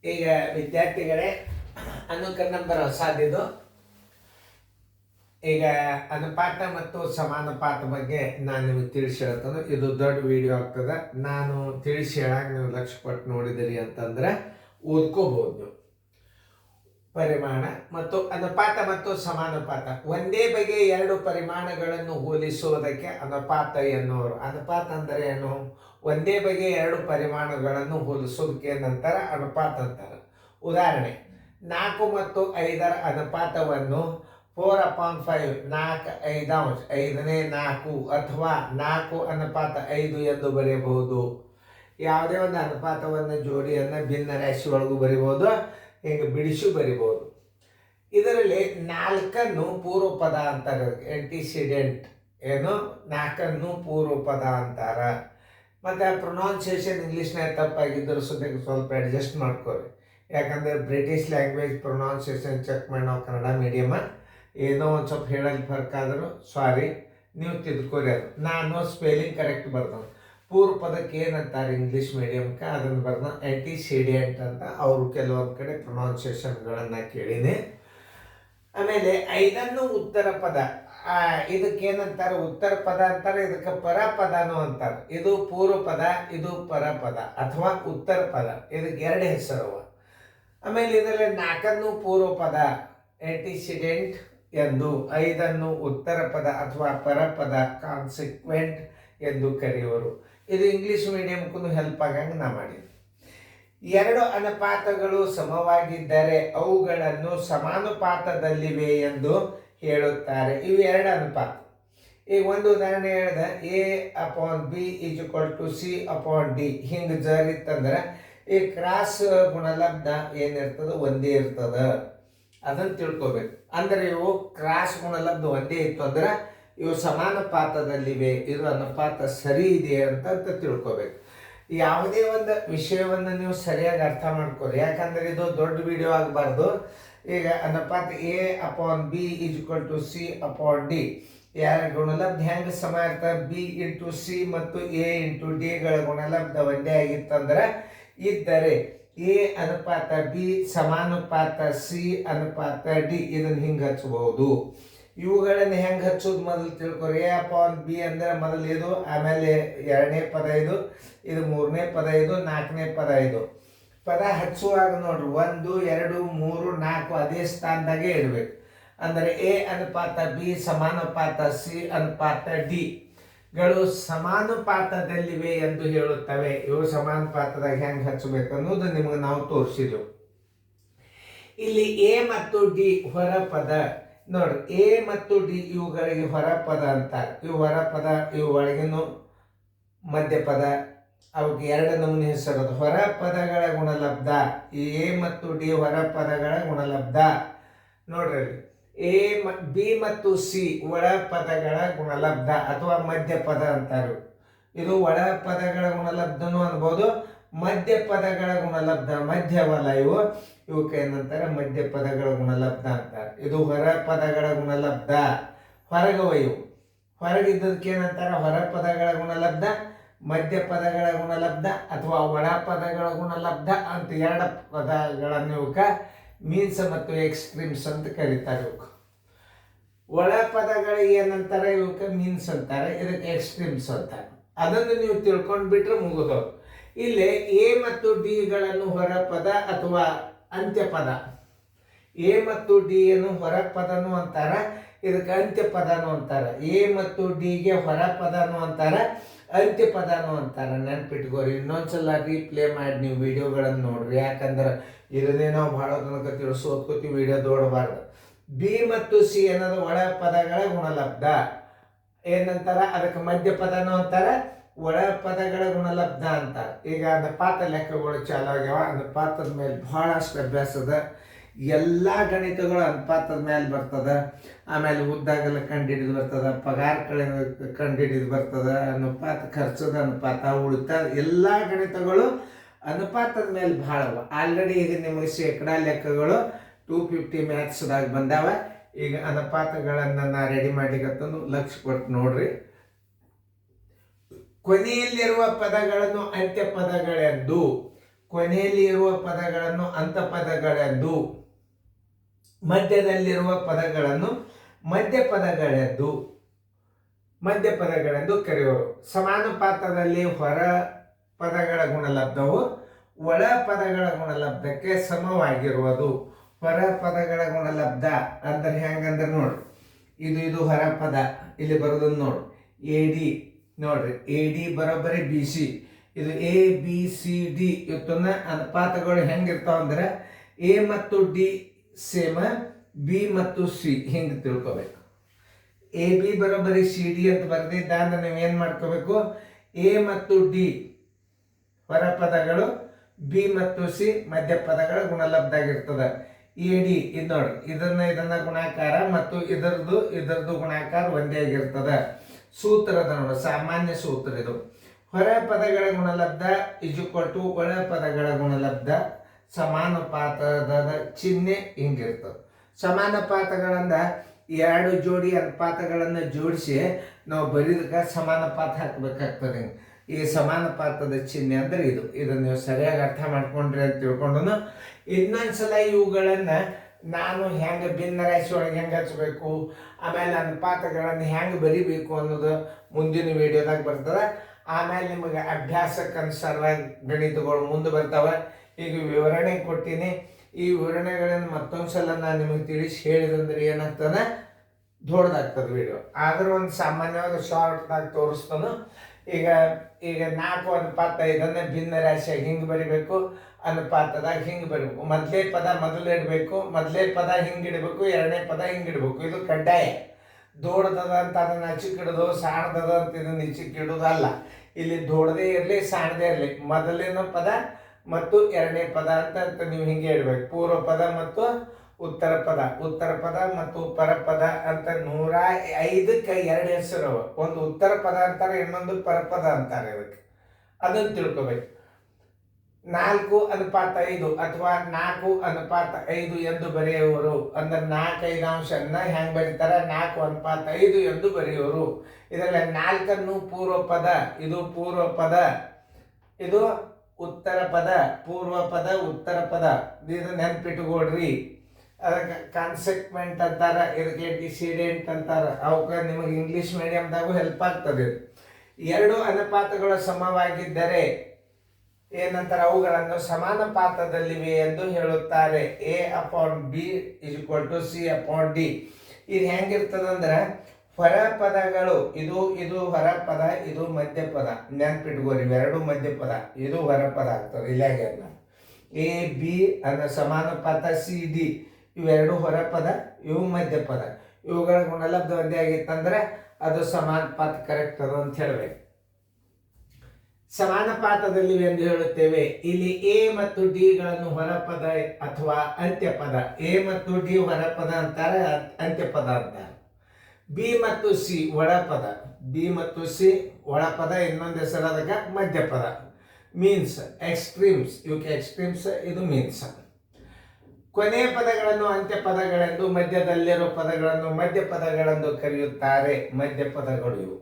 ಈಗ ವಿದ್ಯಾರ್ಥಿಗಳೇ, ಅನುಕರಣ ನಂಬರ್ ಹೊಸದಿದು. ಈಗ ಅನುಪಾತ ಮತ್ತು ಸಮಾನುಪಾತ ಬಗ್ಗೆ ನಾನು ನಿಮಗೆ ತಿಳಿಸಿ ಹೇಳ್ತಾನೆ. ಇದು ದೊಡ್ಡ ವಿಡಿಯೋ ಆಗ್ತದೆ. ನಾನು ತಿಳಿಸಿ ಹೇಳಾಗ ನೀವು ಲಕ್ಷ್ಯ ಕೊಟ್ಟು ನೋಡಿದಿರಿ ಅಂತಂದ್ರೆ ಓದ್ಕೋಬಹುದು ನೀವು. ಪರಿಮಾಣ ಮತ್ತು ಅನುಪಾತ ಮತ್ತು ಸಮಾನುಪಾತ ಒಂದೇ ಬಗೆಯ ಎರಡು ಪರಿಮಾಣಗಳನ್ನು ಹೋಲಿಸುವುದಕ್ಕೆ ಅನುಪಾತ ಎನ್ನುವರು. ಅನುಪಾತ ಅಂದರೆ ಏನು? ಒಂದೇ ಬಗೆಯ ಎರಡು ಪರಿಮಾಣಗಳನ್ನು ಹೋಲಿಸೋದಕ್ಕೆ ನಂತರ ಅನುಪಾತ ಅಂತಾರೆ. ಉದಾಹರಣೆ, 4 ಮತ್ತು 5ರ ಅನುಪಾತವನ್ನು 4/5 4/5 5ನೇ 4 ಅಥವಾ 4:5 ಎಂದು ಬರೆಯಬಹುದು. ಯಾವುದೇ ಒಂದು ಅನುಪಾತವನ್ನು ಜೋಡಿಯನ್ನು ಭಿನ್ನ ರಾಶಿ ಒಳಗೂ ಬರೀಬಹುದು, ಹೀಗೆ ಬಿಡಿಸಿ ಬರಿಬಹುದು. ಇದರಲ್ಲಿ 4ನ್ನು ಪೂರ್ವ ಪದ ಅಂತಾರೆ, ಆಂಟಿಸಿಡೆಂಟ್. ಏನು? 4ನ್ನು ಪೂರ್ವ ಪದ ಅಂತಾರ. ಮತ್ತು ಪ್ರೊನೌನ್ಸಿಯೇಷನ್ ಇಂಗ್ಲೀಷ್ನಾಗ ತಪ್ಪಾಗಿದ್ದರೂ ಸುದ್ದಿಗೆ ಸ್ವಲ್ಪ ಅಡ್ಜಸ್ಟ್ ಮಾಡ್ಕೊರಿ. ಯಾಕಂದರೆ ಬ್ರಿಟಿಷ್ ಲ್ಯಾಂಗ್ವೇಜ್ ಪ್ರೊನೌನ್ಸಿಯೇಷನ್ ಚೆಕ್ ಮಾಡಿ ನಾವು ಕನ್ನಡ ಮೀಡಿಯಮ ಏನೋ ಒಂದು ಸ್ವಲ್ಪ ಹೇಳೋದು ಫರ್ಕ್ ಆದರೂ ಸಾರಿ, ನೀವು ತಿದ್ಕೋರಿ. ಅದು ನಾನು ಸ್ಪೆಲ್ಲಿಂಗ್ ಕರೆಕ್ಟ್ ಬರ್ತಾನೆ. ಪೂರ್ವ ಪದಕ್ಕೆ ಏನಂತಾರೆ ಇಂಗ್ಲೀಷ್ ಮೀಡಿಯಮ್ಗೆ, ಅದನ್ನು ಬರ್ದ ಆಂಟಿಸಿಡೆಂಟ್ ಅಂತ. ಅವರು ಕೆಲವೊಂದು ಕಡೆ ಪ್ರೊನೌನ್ಸಿಯೇಷನ್ಗಳನ್ನು ಕೇಳಿದೆ. ಆಮೇಲೆ 5ನ್ನು ಉತ್ತರ ಪದ, ಇದಕ್ಕೇನಂತಾರೆ? ಉತ್ತರ ಪದ ಅಂತಾರೆ. ಇದಕ್ಕೆ ಪರಪದನೂ ಅಂತಾರೆ. ಇದು ಪೂರ್ವ ಪದ, ಇದು ಪರಪದ ಅಥವಾ ಉತ್ತರ ಪದ. ಇದಕ್ಕೆ ಎರಡು ಹೆಸರವ. ಆಮೇಲೆ ಇದರಲ್ಲಿ 4ನ್ನು ಪೂರ್ವ ಪದ ಆಂಟಿಸಿಡೆಂಟ್ ಎಂದು, 5ನ್ನು ಉತ್ತರ ಪದ ಅಥವಾ ಪರಪದ ಕಾನ್ಸಿಕ್ವೆಂಟ್ ಎಂದು ಕರೆಯುವರು. ಇದು ಇಂಗ್ಲೀಷ್ ಮೀಡಿಯಮ್ಗೂ ಹೆಲ್ಪ್ ಆಗಂಗೆ ನಾ ಮಾಡಿದೆ. ಎರಡು ಅನುಪಾತಗಳು ಸಮವಾಗಿದ್ದರೆ ಅವುಗಳನ್ನು ಸಮಾನುಪಾತದಲ್ಲಿವೆ ಎಂದು ಹೇಳುತ್ತಾರೆ. ಇವು ಎರಡು ಅನುಪಾತ. ಈಗ ಒಂದು ಉದಾಹರಣೆ ಹೇಳಿದೆ, A/B = C/D. ಹಿಂಗೆ ಜರಿತ್ತಂದ್ರೆ ಈ ಕ್ರಾಸ್ ಗುಣಲಬ್ಧ ಏನಿರ್ತದೆ ಒಂದೇ ಇರ್ತದ. ಅದನ್ನು ತಿಳ್ಕೊಬೇಕು. ಅಂದ್ರೆ ಇವು ಕ್ರಾಸ್ ಗುಣಲಬ್ಧ ಒಂದೇ ಇತ್ತು ಅಂದ್ರೆ ಇವು ಸಮಾನುಪಾತದಲ್ಲಿವೆ, ಇದು ಅನುಪಾತ ಸರಿ ಇದೆ ಅಂತ ತಿಳ್ಕೊಬೇಕು. ಯಾವುದೇ ಒಂದು ವಿಷಯವನ್ನು ನೀವು ಸರಿಯಾಗಿ ಅರ್ಥ ಮಾಡ್ಕೊರಿ. ಯಾಕಂದ್ರೆ ಇದು ದೊಡ್ಡ ವಿಡಿಯೋ ಆಗಬಾರ್ದು. ಈಗ ಅನುಪಾತ A/B = C/D. ಯಾರ ಗುಣಲಬ್ಧ ಹೆಂಗೆ ಸಮ ಇರ್ತದೆ? B/C ಮತ್ತು A/D ಗಳ ಗುಣಲಬ್ಧ ಒಂದೇ ಆಗಿತ್ತಂದ್ರೆ ಇದ್ದರೆ A/B ಸಮಾನುಪಾತ C/D. ಇದನ್ನು ಹಿಂಗೆ ಹಚ್ಚಬಹುದು. ಇವುಗಳನ್ನು ಹೆಂಗೆ ಹಚ್ಚೋದು ಮೊದಲು ತಿಳ್ಕೊರಿ. A/B ಅಂದರೆ ಮೊದಲು ಇದು, ಆಮೇಲೆ 2ನೇ ಪದ ಇದು, ಇದು 3ನೇ ಪದ ಇದು, 4ನೇ ಪದ ಇದು. ಪದ ಹಚ್ಚುವಾಗ ನೋಡ್ರಿ 1 2 3 4 ಅದೇ ಸ್ಥಾನದಾಗೆ ಇಡಬೇಕು. ಅಂದರೆ A/B ಸಮಾನುಪಾತ C/D ಗಳು ಸಮಾನುಪಾತದಲ್ಲಿವೆ ಎಂದು ಹೇಳುತ್ತವೆ. ಇವು ಸಮಾನುಪಾತದಾಗ ಹೆಂಗೆ ಹಚ್ಚಬೇಕು ಅನ್ನೋದು ನಿಮಗೆ ನಾವು ತೋರಿಸಿದೆವು. ಇಲ್ಲಿ A ಮತ್ತು D ಹೊರಪದ ನೋಡ್ರಿ. A ಮತ್ತು D ಇವುಗಳಿಗೆ ಹೊರಪದ ಅಂತಾರೆ. ಇವು ಹೊರಪದ, ಇವು ಒಳಗಿನ ಮಧ್ಯಪದ. ಅವಕ್ಕೆ ಎರಡು ನಮೂನೆ ಹೆಸರದು. ಹೊರಪದಗಳ ಗುಣಲಬ್ಧ. ಈ A ಮತ್ತು D ಹೊರಪದಗಳ ಗುಣಲಬ್ಧ ನೋಡ್ರಿ. B ಮತ್ತು C ಒಳ ಪದಗಳ ಗುಣಲಬ್ಧ ಅಥವಾ ಮಧ್ಯಪದ ಅಂತಾರೆ. ಇದು ಒಳ ಪದಗಳ ಗುಣಲಬ್ಧನೂ ಅನ್ಬೋದು, ಮಧ್ಯ ಪದಗಳ ಗುಣಲಬ್ಧ. ಮಧ್ಯವಲ್ಲ ಇವು, ಇವಕ್ಕೆ ಏನಂತಾರೆ? ಮಧ್ಯ ಪದಗಳ ಗುಣಲಬ್ಧ ಅಂತಾರೆ. ಇದು ಹೊರ ಪದಗಳ ಗುಣಲಬ್ಧ. ಹೊರಗವ ಇವು. ಹೊರಗಿದ್ದದಕ್ಕೆ ಏನಂತಾರೆ? ಹೊರ ಪದಗಳ ಗುಣಲಬ್ಧ, ಮಧ್ಯ ಪದಗಳ ಗುಣಲಬ್ಧ ಅಥವಾ ಒಳ ಪದಗಳ ಗುಣಲಬ್ಧ ಅಂತ ಎರಡು ಪದಗಳನ್ನು ಇವಕ್ಕೆ ಮೀನ್ಸ್ ಮತ್ತು ಎಕ್ಸ್ಟ್ರೀಮ್ಸ್ ಅಂತ ಕರೀತಾರೆ. ಇವಕ್ಕೆ ಒಳ ಪದಗಳಿಗೆ ಏನಂತಾರೆ? ಇವಕ್ಕೆ ಮೀನ್ಸ್ ಅಂತಾರೆ, ಇದಕ್ಕೆ ಎಕ್ಸ್ಟ್ರೀಮ್ಸ್ ಅಂತಾರೆ. ಅದನ್ನು ನೀವು ತಿಳ್ಕೊಂಡು ಬಿಟ್ರೆ ಮುಗಿದೋದು. ಇಲ್ಲಿ A ಮತ್ತು D ಗಳನ್ನು ಹೊರಪದ ಅಥವಾ ಅಂತ್ಯಪದ. A ಮತ್ತು D ಯನ್ನು ಹೊರಪದನು ಅಂತಾರೆ, ಇದಕ್ಕೆ ಅಂತ್ಯಪದನು ಅಂತಾರೆ. A ಮತ್ತು D ಗೆ ಹೊರಪದನು ಅಂತಾರೆ, ಅಂತ್ಯಪದನು ಅಂತಾರೆ. ನೆನ್ಪಿಟ್ಕೋರಿ. ಇನ್ನೊಂದ್ಸಲ ರೀಪ್ಲೇ ಮಾಡಿ ನೀವು ವಿಡಿಯೋಗಳನ್ನು ನೋಡ್ರಿ. ಯಾಕಂದ್ರೆ ಇದನ್ನೇ ನಾವು ಭಾಳ ತನಕ ತಿಳಿಸೋದ್ಕೋತೀವಿ, ವಿಡಿಯೋ ದೊಡ್ಡಬಾರ್ದು. B ಮತ್ತು C ಅನ್ನೋದು ಒಳ ಪದಗಳ ಗುಣಲಬ್ಧ. ಏನಂತಾರ? ಅದಕ್ಕೆ ಮಧ್ಯ ಪದನು ಅಂತಾರೆ, ಒಳ ಪದಗಳ ಗುಣಲಬ್ಧ ಅಂತಾರೆ. ಈಗ ಅನುಪಾತ ಲೆಕ್ಕಗಳು ಚಾಲು ಆಗ್ಯಾವ. ಅನುಪಾತದ ಮೇಲೆ ಬಹಳಷ್ಟು ಅಭ್ಯಾಸದ. ಎಲ್ಲ ಗಣಿತಗಳು ಅನುಪಾತದ ಮೇಲೆ ಬರ್ತದೆ. ಆಮೇಲೆ ಉದ್ದಾಗಲ ಕಂಡುಹಿಡಿದು ಬರ್ತದೆ, ಪಗಾರ ಕಂಡುಹಿಡಿದು ಬರ್ತದೆ, ಅನುಪಾತ ಖರ್ಚದ ಅನುಪಾತ, ಉಳಿತಾಯ, ಎಲ್ಲ ಗಣಿತಗಳು ಅನುಪಾತದ ಮೇಲೆ ಭಾಳ ಅವ. ಆಲ್ರೆಡಿ ಈಗ ನಿಮಗೆ ಶೇಕಡಾ ಲೆಕ್ಕಗಳು 250 ಮ್ಯಾಥ್ಸ್ದಾಗ ಬಂದಾವ. ಈಗ ಅನುಪಾತಗಳನ್ನು ನಾ ರೆಡಿ ಮಾಡ್ಲಿಕ್ಕಂತಂದು ಲಕ್ಷ್ಯ ಕೊಟ್ಟು ನೋಡ್ರಿ. ಕೊನೆಯಲ್ಲಿರುವ ಪದಗಳನ್ನು ಅಂತ್ಯ ಪದಗಳೆಂದು, ಕೊನೆಯಲ್ಲಿ ಇರುವ ಪದಗಳನ್ನು ಅಂತಪದಗಳೆಂದು, ಮಧ್ಯದಲ್ಲಿರುವ ಪದಗಳನ್ನು ಮಧ್ಯಪದಗಳೆಂದು ಕರೆಯುವರು. ಸಮಾನುಪಾತದಲ್ಲಿ ಹೊರ ಪದಗಳ ಗುಣಲಬ್ಧವು ಒಳ ಪದಗಳ ಗುಣಲಬ್ಧಕ್ಕೆ ಸಮವಾಗಿರುವುದು. ಹೊರ ಪದಗಳ ಗುಣಲಬ್ಧ ಅಂದ್ರೆ ಹೆಂಗಂದ್ರೆ ನೋಡ್ರಿ, ಇದು ಹೊರ ಪದ ಇಲ್ಲಿ ಬರೋದನ್ನು ನೋಡ್ರಿ, AD ನೋಡ್ರಿ, AD ಬರೋಬ್ಬರಿ BC. ಇದು ABCD ಇವತ್ತನ್ನ ಅನುಪಾತಗಳು ಹೆಂಗಿರ್ತಾವ ಅಂದ್ರೆ A ಮತ್ತು D ಸೇಮ, B ಮತ್ತು C ಹಿಂಗೆ ತಿಳ್ಕೊಬೇಕು. AB ಬರೋಬ್ಬರಿ CD ಅಂತ ಬರ್ದಿದ್ದ ಅಂದ್ರೆ ನೀವು ಏನು ಮಾಡ್ಕೋಬೇಕು, A ಮತ್ತು D ಹೊರ ಪದಗಳು, B ಮತ್ತು C ಮಧ್ಯ ಪದಗಳ ಗುಣಲಬ್ಧ ಆಗಿರ್ತದೆ. AD ಇದು ನೋಡ್ರಿ, ಇದನ್ನ ಗುಣಾಕಾರ ಮತ್ತು ಇದರದ್ದು ಗುಣಾಕಾರ ಒಂದೇ ಆಗಿರ್ತದೆ. ಸೂತ್ರದ ನೋಡ, ಸಾಮಾನ್ಯ ಸೂತ್ರ ಇದು. ಹೊರ ಪದಗಳ ಗುಣಲಬ್ಧ = ಒಳ ಪದಗಳ ಗುಣಲಬ್ಧ. ಸಮಾನುಪಾತದ ಚಿಹ್ನೆ ಹಿಂಗಿರ್ತದೆ. ಸಮಾನುಪಾತಗಳಂದ ಎರಡು ಜೋಡಿ ಅನುಪಾತಗಳನ್ನು ಜೋಡಿಸಿ ನಾವು ಬರೀದಕ್ಕೆ ಸಮಾನುಪಾತ ಹಾಕಬೇಕಾಗ್ತದೆ. ಈ ಸಮಾನುಪಾತದ ಚಿಹ್ನೆ ಅಂದ್ರೆ ಇದನ್ನು ನೀವು ಸರಿಯಾಗಿ ಅರ್ಥ ಮಾಡ್ಕೊಂಡ್ರಿ ಅಂತ ತಿಳ್ಕೊಂಡು ಇನ್ನೊಂದ್ಸಲ ಇವುಗಳನ್ನು ನಾನು ಹೆಂಗೆ ಭಿನ್ನ ರಾಶಿ ಒಳಗೆ ಹೆಂಗೆ ಹಚ್ಚಬೇಕು, ಆಮೇಲೆ ಅನುಪಾತಗಳನ್ನು ಹೆಂಗೆ ಬರಿಬೇಕು ಅನ್ನೋದು ಮುಂದಿನ ವಿಡಿಯೋದಾಗ ಬರ್ತದೆ. ಆಮೇಲೆ ನಿಮಗೆ ಅಭ್ಯಾಸಕ್ಕನುಸಾರ ಗಣಿತಗಳು ಮುಂದೆ ಬರ್ತಾವೆ. ಈಗ ವಿವರಣೆ ಕೊಟ್ಟಿನಿ. ಈ ವಿವರಣೆಗಳನ್ನು ಮತ್ತೊಂದು ಸಲ ನಾನು ನಿಮಗೆ ತಿಳಿಸಿ ಹೇಳಿದಂದ್ರೆ ಏನಾಗ್ತದೆ, ದೊಡ್ಡದಾಗ್ತದೆ ವಿಡಿಯೋ. ಆದರೂ ಒಂದು ಸಾಮಾನ್ಯವಾಗಿ ಶಾರ್ಟ್ದಾಗಿ ತೋರಿಸ್ತಾನು. ಈಗ 4:5 ಭಿನ್ನ ರಾಶಿಯಾಗಿ ಹಿಂಗೆ ಬರಿಬೇಕು, ಅನುಪಾತದಾಗ ಹಿಂಗೆ ಬರಬೇಕು. ಮೊದಲೇ ಪದ ಮೊದಲು ಇಡಬೇಕು, ಮೊದಲೇ ಪದ ಹಿಂಗೆ ಇಡಬೇಕು, ಎರಡನೇ ಪದ ಹಿಂಗೆ ಇಡಬೇಕು. ಇದು ಕಡ್ಡಾಯ. ದೊಡ್ಡದ ಅಂತ ಅದನ್ನು ಚಿಕ್ಕಿಡೋದು, ಸಾಣದದ ಅಂತ ಇದನ್ನು ಚಿಕ್ಕಿಡೋದಲ್ಲ. ಇಲ್ಲಿ ದೊಡ್ಡದೇ ಇರಲಿ ಸಾಣದೇ ಇರಲಿ, ಮೊದಲನೇ ಪದ ಮತ್ತು ಎರಡನೇ ಪದ ಅಂತ ನೀವು ಹಿಂಗೆ ಇಡಬೇಕು. ಪೂರ್ವ ಪದ ಮತ್ತು ಉತ್ತರ ಪದ ಮತ್ತು ಪರಪದ ಅಂತ 105ಕ್ಕೆ 2 ಹೆಸರು. ಒಂದು ಉತ್ತರ ಪದ ಅಂತಾರೆ, ಇನ್ನೊಂದು ಪರಪದ ಅಂತಾರೆ. ಇದಕ್ಕೆ ಅದನ್ನು ತಿಳ್ಕೊಬೇಕು. 4:5 ಅಥವಾ 4:5 ಎಂದು ಬರೆಯುವರು. ಅಂದ್ರೆ 4 ಅಂಶನ್ನ ಹೆಂಗೆ ಬರೀತಾರೆ, 4:5 ಎಂದು ಬರೆಯುವರು. ಇದರಲ್ಲಿ 4 ಪೂರ್ವ ಪದ, ಇದು ಪೂರ್ವ ಪದ, ಇದು ಉತ್ತರ ಪದ, ಪೂರ್ವ ಪದ ಉತ್ತರ ಪದ. ಇದು ನೆನ್ಪಿಟ್ಟುಕೊಡ್ರಿ. ಅದಕ್ಕೆ ಕಾನ್ಸೆಕ್ವೆಂಟ್ ಅಂತಾರೆ, ಇದಕ್ಕೆ ಡಿಸಿಡೆಂಟ್ ಅಂತಾರೆ. ಅವಕ್ಕೆ ನಿಮಗೆ ಇಂಗ್ಲೀಷ್ ಮೀಡಿಯಮ್ದಾಗೂ ಹೆಲ್ಪ್ ಆಗ್ತದೆ. ಎರಡು ಅನುಪಾತಗಳು ಸಮವಾಗಿದ್ದರೆ ಏನಂತಾರೆ, ಅವುಗಳನ್ನು ಸಮಾನುಪಾತದಲ್ಲಿವೆ ಎಂದು ಹೇಳುತ್ತಾರೆ. A/B = C/D. ಇದು ಹೆಂಗಿರ್ತದಂದ್ರೆ ಹೊರ ಪದಗಳು, ಇದು ಹೊರ ಪದ, ಇದು ಮಧ್ಯ ಪದ. ನೆನ್ಪಿಟ್ಕೋರಿ, ಇವೆರಡು ಮಧ್ಯ ಪದ, ಇದು ಹೊರ ಪದ ಆಗ್ತದೆ. ಇಲ್ಲಾಗೆಲ್ಲ AB ಅನ್ನೋ ಸಮಾನುಪಾತ, CD ಇವೆರಡು ಹೊರ ಪದ, ಇವು ಮಧ್ಯ ಪದ. ಇವುಗಳ ಗುಣಲಬ್ಧ ಒಂದೇ ಆಗಿತ್ತಂದ್ರೆ ಅದು ಸಮಾನುಪಾತ ಕರೆಕ್ಟ್ ಅದು ಅಂತ ಹೇಳ್ಬೇಕು. ಸಮಾನುಪಾತದಲ್ಲಿವೆ ಎಂದು ಹೇಳುತ್ತೇವೆ. ಇಲ್ಲಿ A ಮತ್ತು D ಗಳನ್ನು ಹೊರಪದ ಅಥವಾ ಅಂತ್ಯಪದ, A ಮತ್ತು D ಹೊರಪದ ಅಂತಾರೆ, ಅಂತ್ಯಪದ ಅಂತಾರೆ. B ಮತ್ತು C ಒಳಪದ, B ಮತ್ತು C ಒಳಪದ, ಇನ್ನೊಂದು ಹೆಸರು ಅದಕ್ಕೆ ಮಧ್ಯಪದ. ಮೀನ್ಸ್ ಎಕ್ಸ್ಟ್ರೀಮ್ಸ್, ಇವಕ್ಕೆ ಎಕ್ಸ್ಟ್ರೀಮ್ಸ್, ಇದು ಮೀನ್ಸ್. ಕೊನೆಯ ಪದಗಳನ್ನು ಅಂತ್ಯಪದಗಳೆಂದು, ಮಧ್ಯದಲ್ಲಿರುವ ಪದಗಳನ್ನು ಮಧ್ಯ ಪದಗಳೆಂದು ಕರೆಯುತ್ತಾರೆ. ಮಧ್ಯ ಪದಗಳು ಇವು.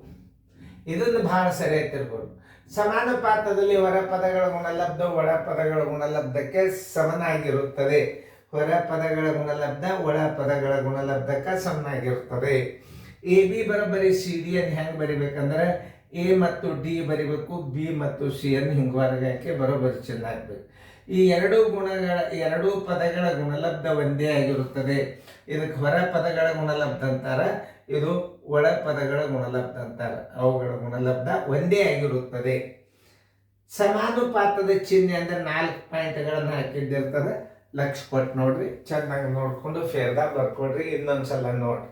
ಇದನ್ನು ಬಹಳ ಸರಿಯಾಗಿ ತಿಳ್ಕೊಂಡು, ಸಮಾನುಪಾತದಲ್ಲಿ ಹೊರ ಪದಗಳ ಗುಣಲಬ್ಧ ಒಳ ಪದಗಳ ಗುಣಲಬ್ಧಕ್ಕೆ ಸಮನಾಗಿರುತ್ತದೆ. ಹೊರ ಪದಗಳ ಗುಣಲಬ್ಧ ಒಳ ಪದಗಳ ಗುಣಲಬ್ಧಕ್ಕೆ ಸಮನಾಗಿರುತ್ತದೆ. AB = CD ಅನ್ನು ಹೆಂಗೆ ಬರಿಬೇಕಂದ್ರೆ A ಮತ್ತು D ಬರಿಬೇಕು, B ಮತ್ತು C ಅನ್ನು ಹಿಂಗೆ ಹೊರಗೆ ಹಾಕಿ ಬರೋಬ್ಬರಿ ಚಿಹ್ನೆ ಹಾಕ್ಬೇಕು. ಈ ಎರಡು ಪದಗಳ ಗುಣಲಬ್ಧ ಒಂದೇ ಆಗಿರುತ್ತದೆ. ಇದಕ್ಕೆ ಹೊರ ಪದಗಳ ಗುಣಲಬ್ಧ ಅಂತಾರೆ, ಇದು ಒಳ ಪದಗಳ ಗುಣಲಬ್ಧ ಅಂತಾರೆ. ಅವುಗಳ ಗುಣಲಬ್ಧ ಒಂದೇ ಆಗಿರುತ್ತದೆ. ಸಮಾನುಪಾತದ ಚಿಹ್ನೆ ಅಂದ್ರೆ 4 ಪಾಯಿಂಟ್ಗಳನ್ನು ಹಾಕಿದ್ದಿರ್ತದೆ. ಲಕ್ಷ ಕೊಟ್ಟು ನೋಡ್ರಿ, ಚೆನ್ನಾಗಿ ನೋಡ್ಕೊಂಡು ಫೇರ್ದಾಗ ಬರ್ಕೊಡ್ರಿ. ಇನ್ನೊಂದ್ಸಲ ನೋಡ್ರಿ.